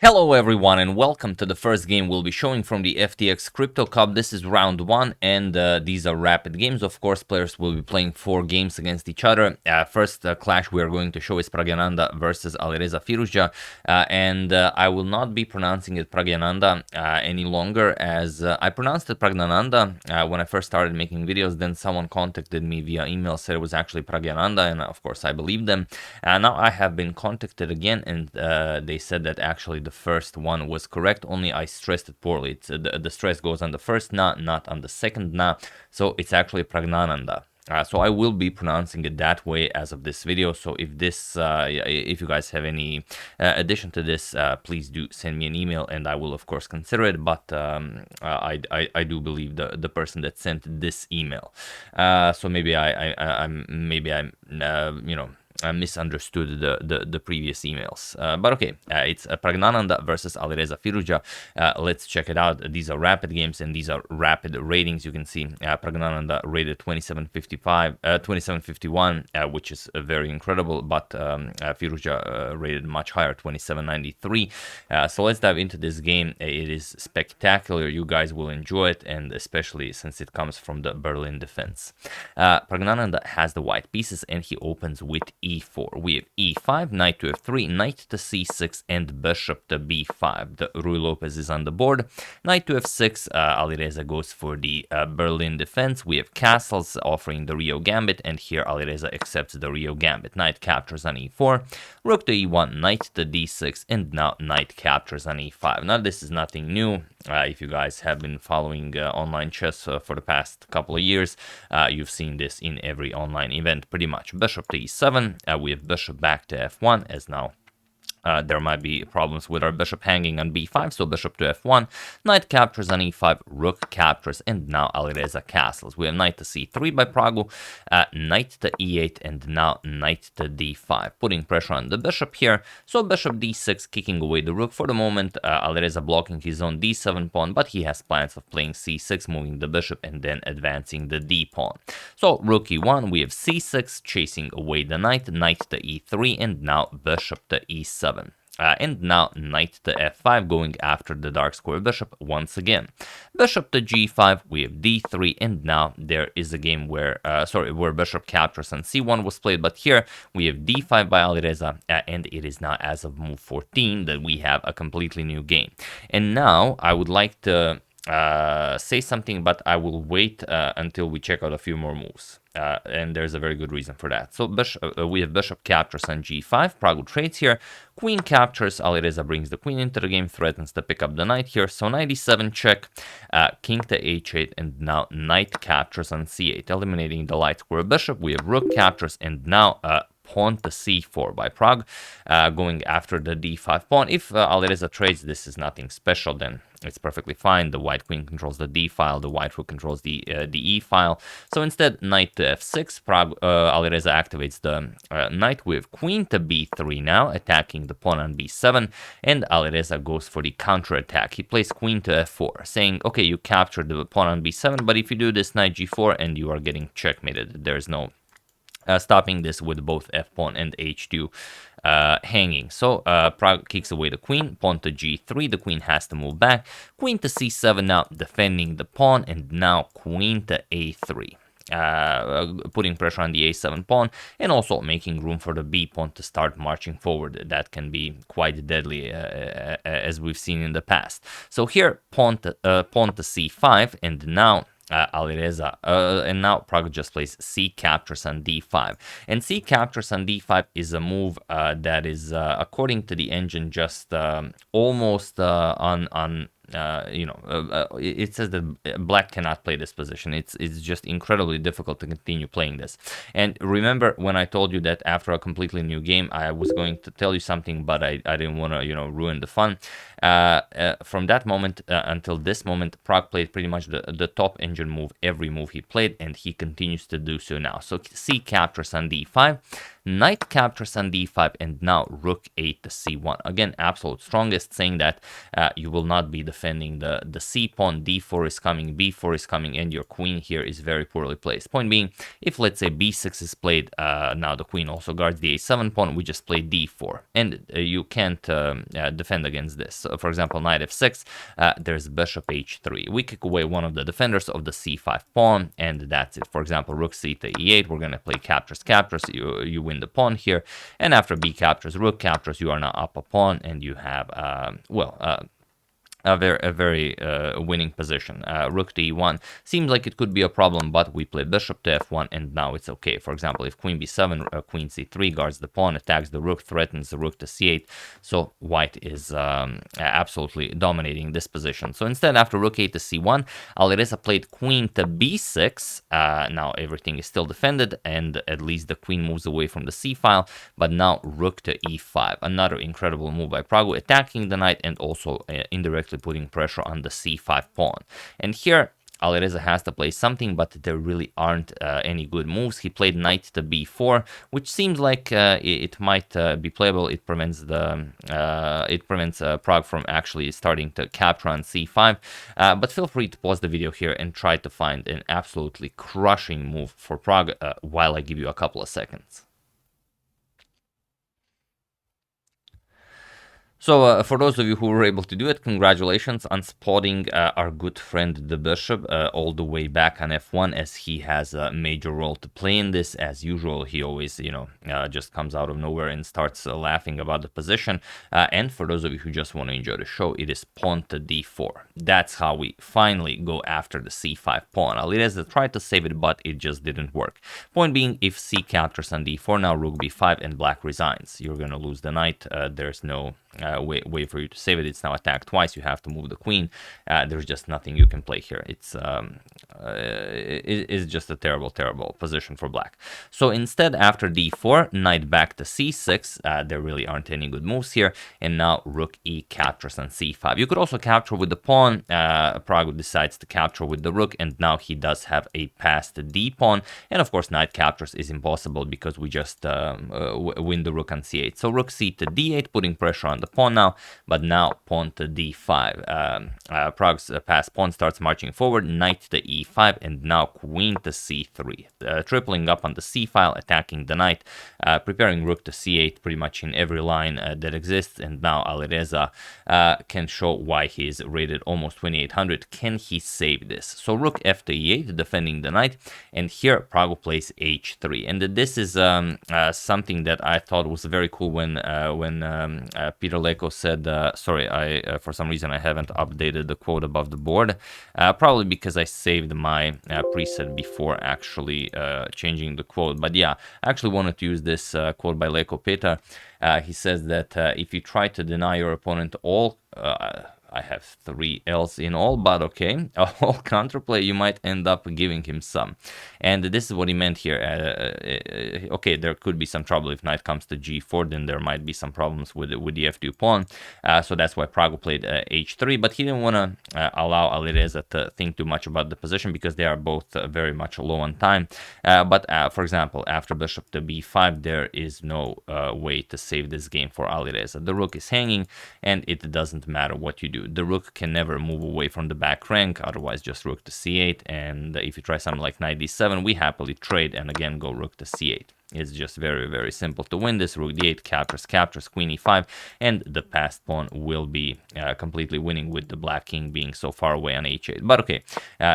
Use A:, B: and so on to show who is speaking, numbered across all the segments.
A: Hello everyone and welcome to the first game we'll be showing from the FTX Crypto Cup. This is round 1 and these are rapid games. Of course, players will be playing 4 games against each other. First clash we are going to show is Praggnanandhaa versus Alireza Firouzja, and I will not be pronouncing it Praggnanandhaa any longer, as I pronounced it Praggnanandhaa when I first started making videos. Then someone contacted me via email, said it was actually Praggnanandhaa, and of course I believed them. Now I have been contacted again, and they said that actually the first one was correct, only I stressed it poorly. It's, the stress goes on the first na, not on the second na, so it's actually Praggnanandhaa. So I will be pronouncing it that way as of this video. So if you guys have any addition to this, please do send me an email, and I will of course consider it. But I do believe the person that sent this email. So maybe I misunderstood the previous emails, but okay, it's Praggnanandhaa versus Alireza Firouzja. Let's check it out. These are rapid games and these are rapid ratings. You can see Praggnanandhaa rated 2751, which is very incredible, but Firouzja rated much higher, 2793. So let's dive into this game. It is spectacular. You guys will enjoy it, and especially since it comes from the Berlin defense. Praggnanandhaa has the white pieces and he opens with e4. We have e5, knight to f3, knight to c6, and bishop to b5. The Ruy Lopez is on the board. Knight to f6, Alireza goes for the Berlin defense. We have castles offering the Rio Gambit, and here Alireza accepts the Rio Gambit. Knight captures on e4, rook to e1, knight to d6, and now knight captures on e5. Now this is nothing new. If you guys have been following online chess for the past couple of years, you've seen this in every online event pretty much. Bishop to e7, we have bishop back to f1, as now there might be problems with our bishop hanging on b5, so bishop to f1, knight captures on e5, rook captures, and now Alireza castles. We have knight to c3 by Pragu, knight to e8, and now knight to d5, putting pressure on the bishop here. So bishop d6, kicking away the rook for the moment. Alireza blocking his own d7 pawn, but he has plans of playing c6, moving the bishop, and then advancing the d pawn. So rook e1, we have c6, chasing away the knight, knight to e3, and now bishop to e7. And now knight to f5, going after the dark square bishop once again. Bishop to g5, we have d3, and now there is a game where bishop captures on c1 was played, but here we have d5 by Alireza, and it is now as of move 14 that we have a completely new game. And now I would like to say something, but I will wait until we check out a few more moves. And there's a very good reason for that. So we have bishop captures on g5. Pragu trades here. Queen captures. Alireza brings the queen into the game, threatens to pick up the knight here. So knight e7 check, king to h8, and now knight captures on c8, eliminating the light square bishop. We have rook captures, and now pawn to c4 by Prague, going after the d5 pawn. If Alireza trades, this is nothing special, then it's perfectly fine. The white queen controls the d file, the white rook controls the e file. So instead, knight to f6, Alireza activates the knight. We have queen to b3 now, attacking the pawn on b7, and Alireza goes for the counter attack. He plays queen to f4, saying, okay, you captured the pawn on b7, but if you do this knight g4, and you are getting checkmated. There's no stopping this with both f-pawn and h2 hanging. So Prague kicks away the queen, pawn to g3, the queen has to move back, queen to c7 now, defending the pawn, and now queen to a3. Putting pressure on the a7 pawn, and also making room for the b pawn to start marching forward. That can be quite deadly, as we've seen in the past. So here, pawn to c5, and now Alireza, and now Prague just plays c captures on d5, and c captures on d5 is a move that is, according to the engine, just almost on it says that black cannot play this position. It's just incredibly difficult to continue playing this. And remember when I told you that after a completely new game, I was going to tell you something, but I didn't want to ruin the fun. From that moment until this moment, Prague played pretty much the top engine move every move he played, and he continues to do so now. So c captures on d5. knight captures on d5, and now rook 8 to c1. Again, absolute strongest, saying that you will not be defending the c pawn. d4 is coming, b4 is coming, and your queen here is very poorly placed. Point being, if let's say b6 is played, now the queen also guards the a7 pawn, we just play d4, and you can't defend against this. So, for example, knight f6, there's bishop h3. We kick away one of the defenders of the c5 pawn, and that's it. For example, rook c to e8, we're going to play captures, captures, you win the pawn here, and after b captures, rook captures, you are now up a pawn, and you have, a very winning position. Rook to e1 seems like it could be a problem, but we play bishop to f1, and now it's okay. For example, if queen b7, queen c3 guards the pawn, attacks the rook, threatens the rook to c8, so white is absolutely dominating this position. So instead, after rook 8 to c1, Alireza played queen to b6. Now everything is still defended, and at least the queen moves away from the c file, but now rook to e5. Another incredible move by Praggu, attacking the knight and also indirectly putting pressure on the c5 pawn. And here Alireza has to play something, but there really aren't any good moves. He played knight to b4, which seems like it might be playable. It prevents Pragg from actually starting to capture on c5. But feel free to pause the video here and try to find an absolutely crushing move for Pragg while I give you a couple of seconds. So for those of you who were able to do it, congratulations on spotting our good friend the bishop all the way back on f1, as he has a major role to play in this. As usual, he always, just comes out of nowhere and starts laughing about the position. And for those of you who just want to enjoy the show, it is pawn to d4. That's how we finally go after the c5 pawn. Alireza tried to save it, but it just didn't work. Point being, if c captures on d4, now rook b5 and black resigns. You're going to lose the knight. There's no way for you to save it. It's now attacked twice. You have to move the queen. There's just nothing you can play here. It's just a terrible position for black. So instead, after d4, knight back to c6. There really aren't any good moves here. And now rook e captures on c5. You could also capture with the pawn. Praggu decides to capture with the rook, and now he does have a passed d pawn. And of course, knight captures is impossible because we just win the rook on c8. So rook c to d8, putting pressure on the pawn now, but now pawn to d5. Pragg's passed pawn starts marching forward, knight to e5, and now queen to c3. Tripling up on the c file, attacking the knight, preparing rook to c8 pretty much in every line that exists, and now Alireza can show why he is rated almost 2800. Can he save this? So rook f to e8, defending the knight, and here Praggu plays h3, and this is something that I thought was very cool when Peter Leko said, sorry, for some reason I haven't updated the quote above the board, probably because I saved my preset before actually changing the quote. But yeah, I actually wanted to use this quote by Leko Peter. He says that if you try to deny your opponent all, I have 3 L's in all, but okay, all counterplay, you might end up giving him some. And this is what he meant here. Okay, there could be some trouble if knight comes to g4, then there might be some problems with the f2 pawn. So that's why Praggu played h3, but he didn't want to allow Alireza to think too much about the position because they are both very much low on time. But for example, after bishop to b5, there is no way to save this game for Alireza. The rook is hanging, and it doesn't matter what you do. The rook can never move away from the back rank, otherwise just rook to c8, and if you try something like knight d7, we happily trade and again go rook to c8. It's just very simple to win this. Rook d8, captures, queen e5, and the passed pawn will be completely winning with the black king being so far away on h8. But okay,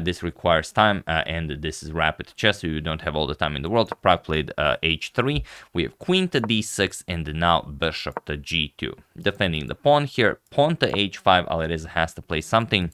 A: this requires time, and this is rapid chess, so you don't have all the time in the world. Pragg played h3. We have queen to d6, and now bishop to g2. Defending the pawn here, pawn to h5. Alireza has to play something.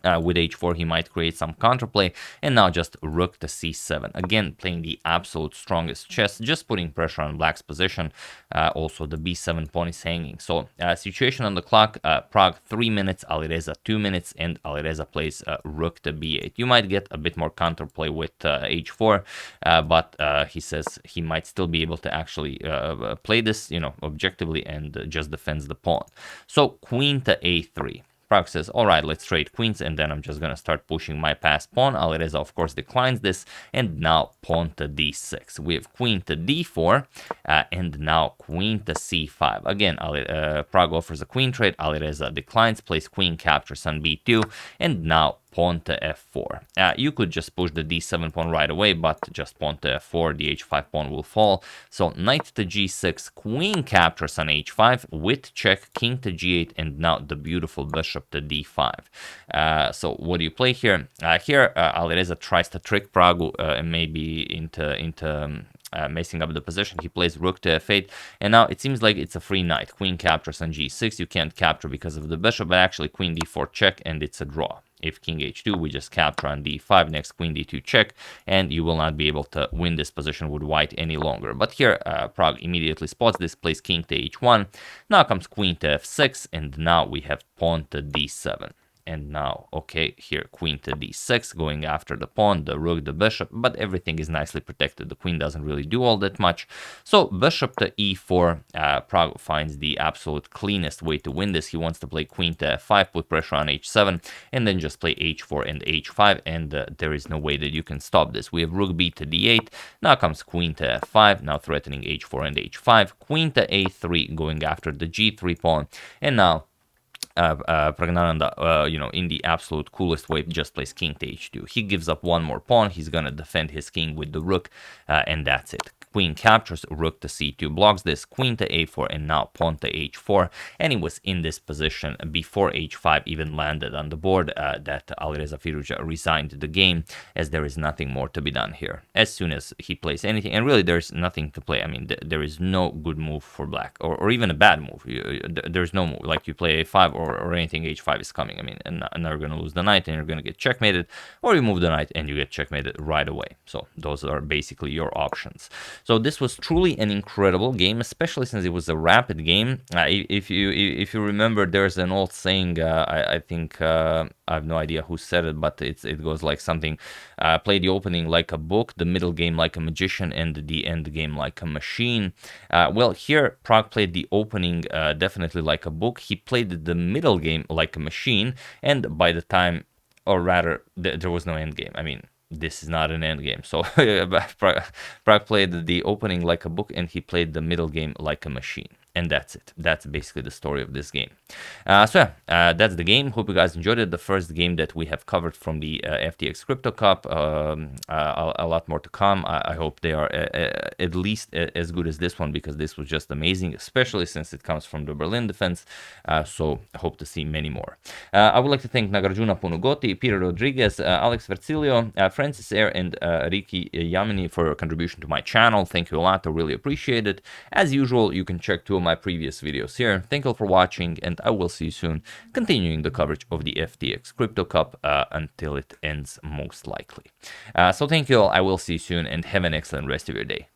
A: With h4, he might create some counterplay, and now just rook to c7. Again, playing the absolute strongest chess, just putting pressure on black's position. Also, the b7 pawn is hanging. So, situation on the clock, Pragg 3 minutes, Alireza 2 minutes, and Alireza plays rook to b8. You might get a bit more counterplay with h4, but he says he might still be able to actually play this, objectively, and just defends the pawn. So, queen to a3. Pragg says, all right, let's trade queens, and then I'm just gonna start pushing my passed pawn. Alireza, of course, declines this, and now pawn to d6. We have queen to d4, and now queen to c5. Again, Pragg offers a queen trade. Alireza declines, plays queen captures on b2, and now pawn to f4. You could just push the d7 pawn right away, but just pawn to f4, the h5 pawn will fall. So knight to g6, queen captures on h5 with check, king to g8, and now the beautiful bishop to d5. So what do you play here? Alireza tries to trick Pragg maybe into messing up the position. He plays rook to f8, and now it seems like it's a free knight. Queen captures on g6. You can't capture because of the bishop, but actually queen d4 check, and it's a draw. If king h2, we just capture on d5, next queen d2 check, and you will not be able to win this position with white any longer. But here, Pragg immediately spots this, plays king to h1, now comes queen to f6, and now we have pawn to d7. And now, okay, here queen to d6, going after the pawn, the rook, the bishop, but everything is nicely protected. The queen doesn't really do all that much. So bishop to e4, Pragg finds the absolute cleanest way to win this. He wants to play queen to f5, put pressure on h7, and then just play h4 and h5, and there is no way that you can stop this. We have rook b to d8, now comes queen to f5, now threatening h4 and h5, queen to a3, going after the g3 pawn, and now Praggnanandhaa, in the absolute coolest way, just plays king to h2. He gives up one more pawn. He's gonna defend his king with the rook, and that's it. Queen captures, rook to c2 blocks this, queen to a4, and now pawn to h4. And he was in this position before h5 even landed on the board that Alireza Firouzja resigned the game, as there is nothing more to be done here. As soon as he plays anything, and really there's nothing to play. I mean, there is no good move for black, or even a bad move. There's no move. Like you play a5 or anything, h5 is coming. I mean, and now you're going to lose the knight and you're going to get checkmated, or you move the knight and you get checkmated right away. So those are basically your options. So this was truly an incredible game, especially since it was a rapid game. If you remember, there's an old saying. I think I have no idea who said it, but it goes like something: play the opening like a book, the middle game like a magician, and the end game like a machine. Well, here Pragg played the opening definitely like a book. He played the middle game like a machine, and by the time, or rather, there was no end game. I mean, this is not an end game. So Pragg played the opening like a book, and he played the middle game like a machine. And that's it. That's basically the story of this game. That's the game. Hope you guys enjoyed it. The first game that we have covered from the FTX Crypto Cup. A lot more to come. I hope they are at least as good as this one, because this was just amazing, especially since it comes from the Berlin defense. So I hope to see many more. I would like to thank Nagarjuna Punugoti, Peter Rodriguez, Alex Vercilio, Francis Air, and Ricky Yamini for your contribution to my channel. Thank you a lot. I really appreciate it. As usual, you can check 2 of my previous videos here. Thank you all for watching, and I will see you soon, continuing the coverage of the FTX Crypto Cup until it ends, most likely. So thank you all. I will see you soon, and have an excellent rest of your day.